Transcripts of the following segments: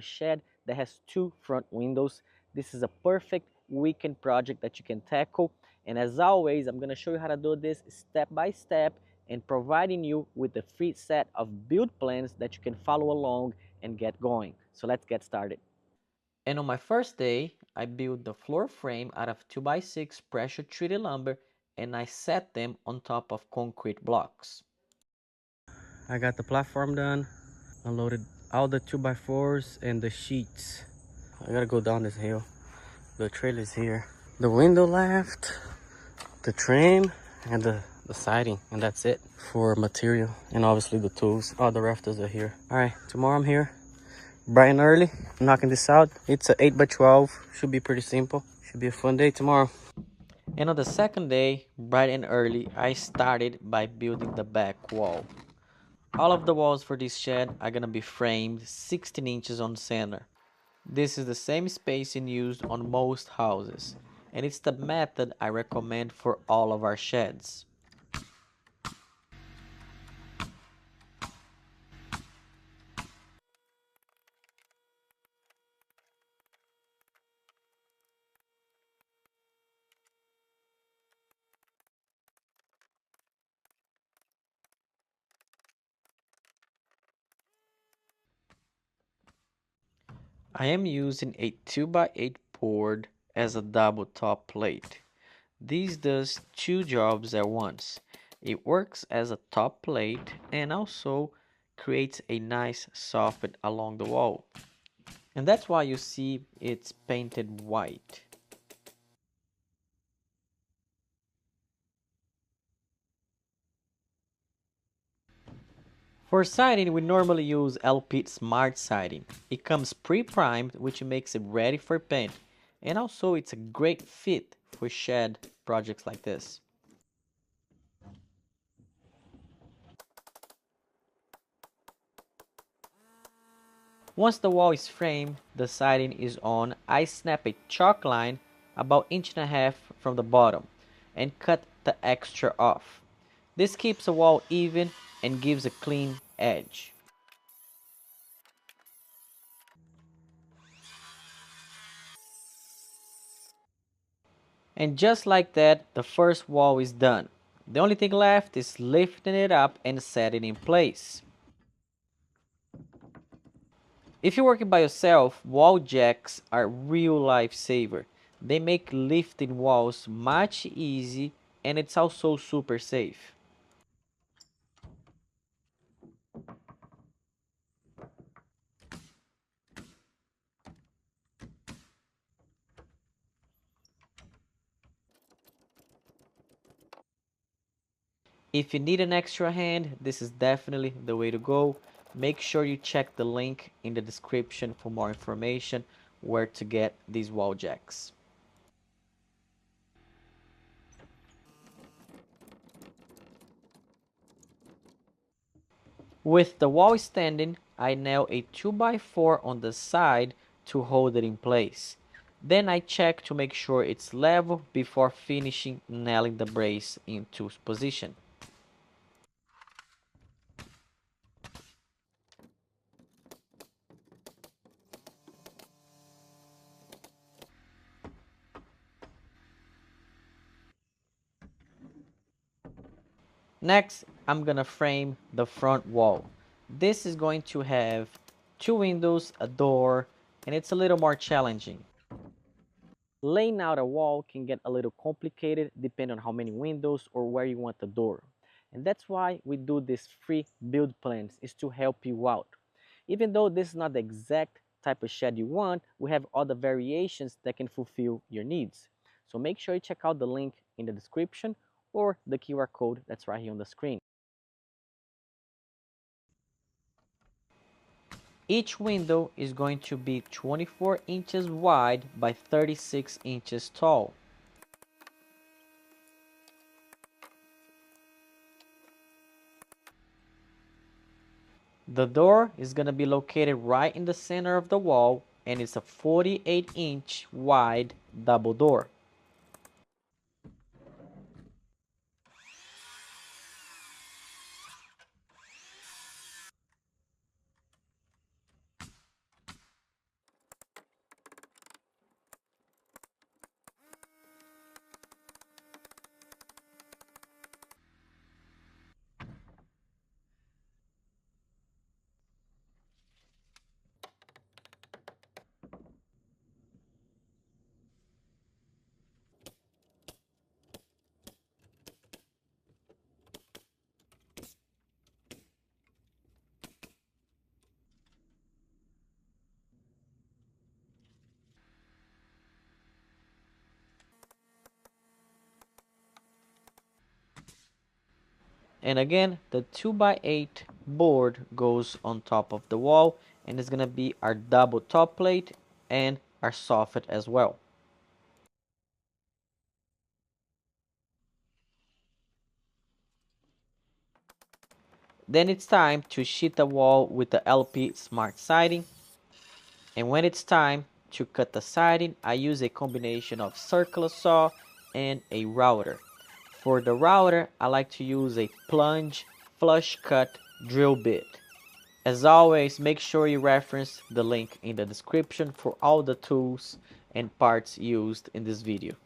shed that has two front windows. This is a perfect weekend project that you can tackle. And as always, I'm going to show you how to do this step by step and providing you with a free set of build plans that you can follow along and get going. So let's get started. And on my first day, I built the floor frame out of 2x6 pressure treated lumber and I set them on top of concrete blocks. I got the platform done, unloaded all the 2x4s and the sheets. I gotta go down this hill. The trailer's here. The window left, the trim, and the siding, and that's it for material. And obviously the tools. All the rafters are here. All right, tomorrow I'm here, bright and early, knocking this out. It's a 8x12, should be pretty simple. Should be a fun day tomorrow. And on the second day, bright and early, I started by building the back wall. All of the walls for this shed are gonna be framed 16 inches on center. This is the same spacing used on most houses, and it's the method I recommend for all of our sheds. I am using a 2x8 board as a double top plate. This does two jobs at once. It works as a top plate and also creates a nice soffit along the wall. And that's why you see it's painted white. For siding, we normally use LP Smart Siding. It comes pre-primed, which makes it ready for paint. And also it's a great fit for shed projects like this. Once the wall is framed, the siding is on, I snap a chalk line about 1.5 inches from the bottom and cut the extra off. This keeps the wall even and gives a clean edge. And just like that, the first wall is done. The only thing left is lifting it up and setting it in place. If you're working by yourself, wall jacks are a real lifesaver. They make lifting walls much easy and it's also super safe. If you need an extra hand, this is definitely the way to go. Make sure you check the link in the description for more information where to get these wall jacks. With the wall standing, I nail a 2x4 on the side to hold it in place. Then I check to make sure it's level before finishing nailing the brace into position. Next, I'm gonna frame the front wall. This is going to have two windows, a door, and it's a little more challenging. Laying out a wall can get a little complicated depending on how many windows or where you want the door. And that's why we do these free build plans, is to help you out. Even though this is not the exact type of shed you want, we have other variations that can fulfill your needs. So make sure you check out the link in the description or the QR code that's right here on the screen. Each window is going to be 24 inches wide by 36 inches tall. The door is going to be located right in the center of the wall and it's a 48-inch wide double door. And again, the 2x8 board goes on top of the wall, and it's gonna be our double top plate and our soffit as well. Then it's time to sheet the wall with the LP Smart Siding. And when it's time to cut the siding, I use a combination of circular saw and a router. For the router, I like to use a plunge flush cut drill bit. As always, make sure you reference the link in the description for all the tools and parts used in this video.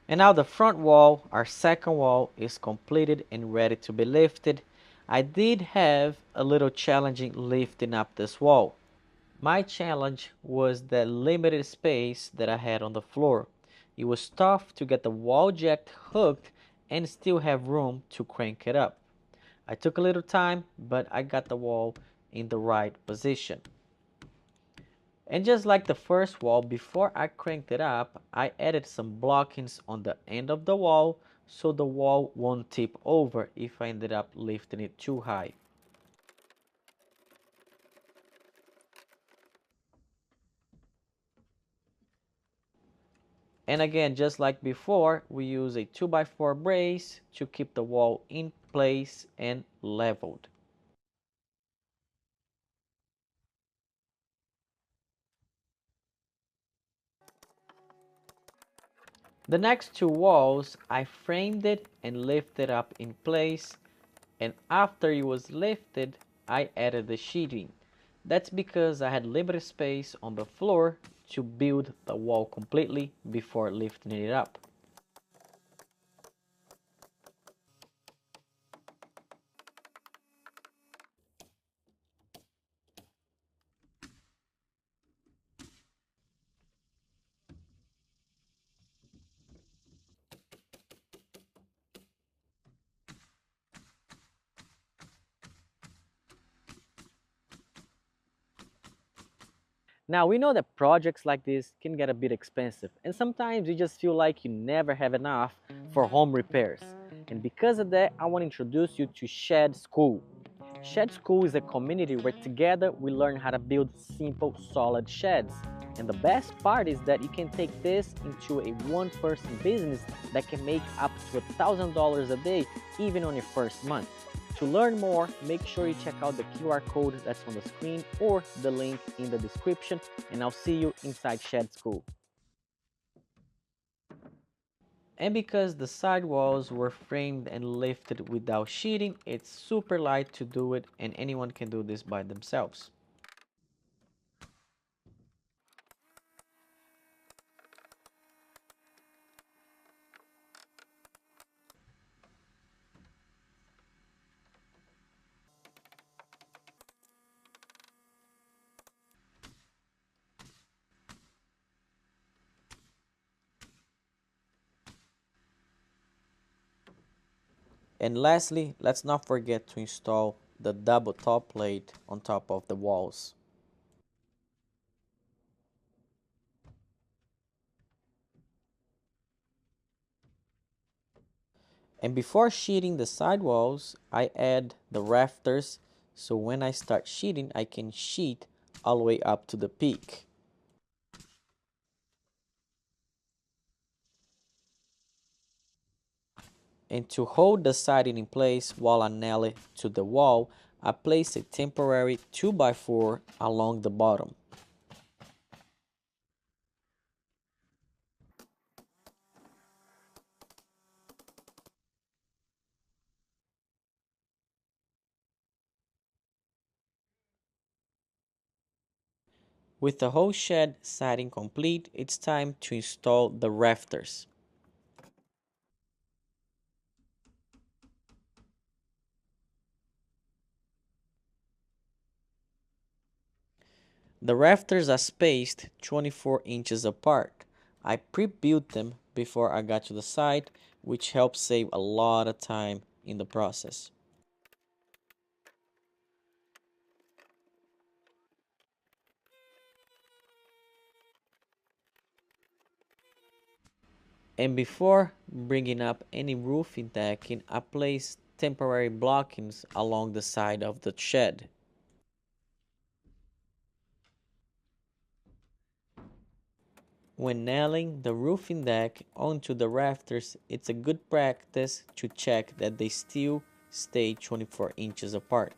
And now the front wall, our second wall, is completed and ready to be lifted. I did have a little challenging lifting up this wall. My challenge was the limited space that I had on the floor. It was tough to get the wall jack hooked and still have room to crank it up. I took a little time, but I got the wall in the right position. And just like the first wall, before I cranked it up, I added some blockings on the end of the wall so the wall won't tip over if I ended up lifting it too high. And again, just like before, we use a 2x4 brace to keep the wall in place and leveled. The next two walls, I framed it and lifted up in place, and after it was lifted, I added the sheeting. That's because I had limited space on the floor to build the wall completely before lifting it up. Now, we know that projects like this can get a bit expensive, and sometimes you just feel like you never have enough for home repairs. And because of that, I want to introduce you to Shed School. Shed School is a community where together we learn how to build simple, solid sheds. And the best part is that you can take this into a one-person business that can make up to $1,000 a day, even on your first month. To learn more, make sure you check out the QR code that's on the screen or the link in the description, and I'll see you inside Shed School. And because the side walls were framed and lifted without sheeting, it's super light to do it, and anyone can do this by themselves. And lastly, let's not forget to install the double top plate on top of the walls. And before sheeting the side walls, I add the rafters, so when I start sheeting, I can sheet all the way up to the peak. And to hold the siding in place while I nail it to the wall, I place a temporary 2x4 along the bottom. With the whole shed siding complete, it's time to install the rafters. The rafters are spaced 24 inches apart. I pre-built them before I got to the site, which helps save a lot of time in the process. And before bringing up any roofing decking, I placed temporary blockings along the side of the shed. When nailing the roofing deck onto the rafters, it's a good practice to check that they still stay 24 inches apart.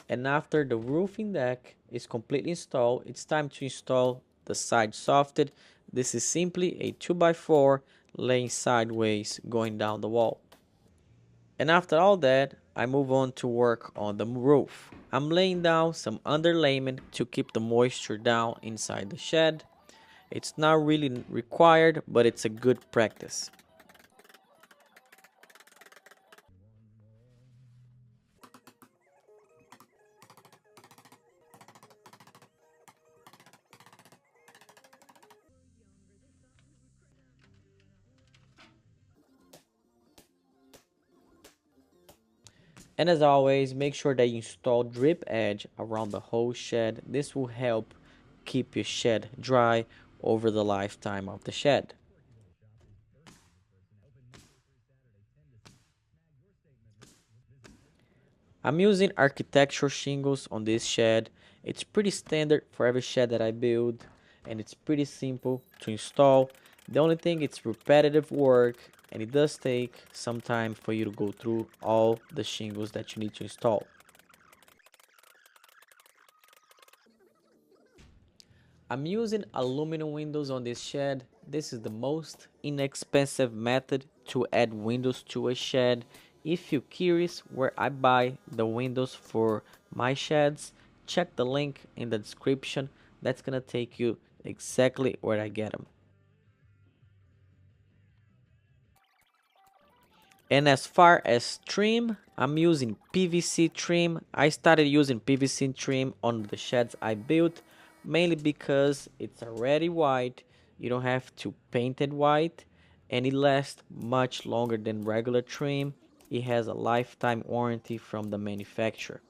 And after the roofing deck is completely installed, it's time to install the side softed. This is simply a 2x4 laying sideways going down the wall. And after all that, I move on to work on the roof. I'm laying down some underlayment to keep the moisture down inside the shed. It's not really required, but it's a good practice. And as always, make sure that you install drip edge around the whole shed. This will help keep your shed dry over the lifetime of the shed. I'm using architectural shingles on this shed. It's pretty standard for every shed that I build, and it's pretty simple to install. The only thing, it's repetitive work, and it does take some time for you to go through all the shingles that you need to install. I'm using aluminum windows on this shed. This is the most inexpensive method to add windows to a shed. If you're curious where I buy the windows for my sheds, check the link in the description. That's gonna take you exactly where I get them. And as far as trim, I'm using PVC trim. I started using PVC trim on the sheds I built, mainly because it's already white. You don't have to paint it white, and it lasts much longer than regular trim. It has a lifetime warranty from the manufacturer.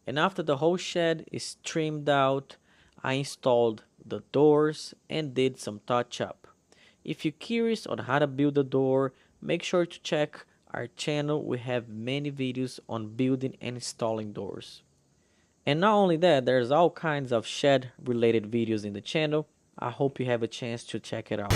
And after the whole shed is trimmed out, I installed the doors and did some touch up. If you're curious on how to build a door, make sure to check our channel. We have many videos on building and installing doors. And not only that, there's all kinds of shed related videos in the channel. I hope you have a chance to check it out.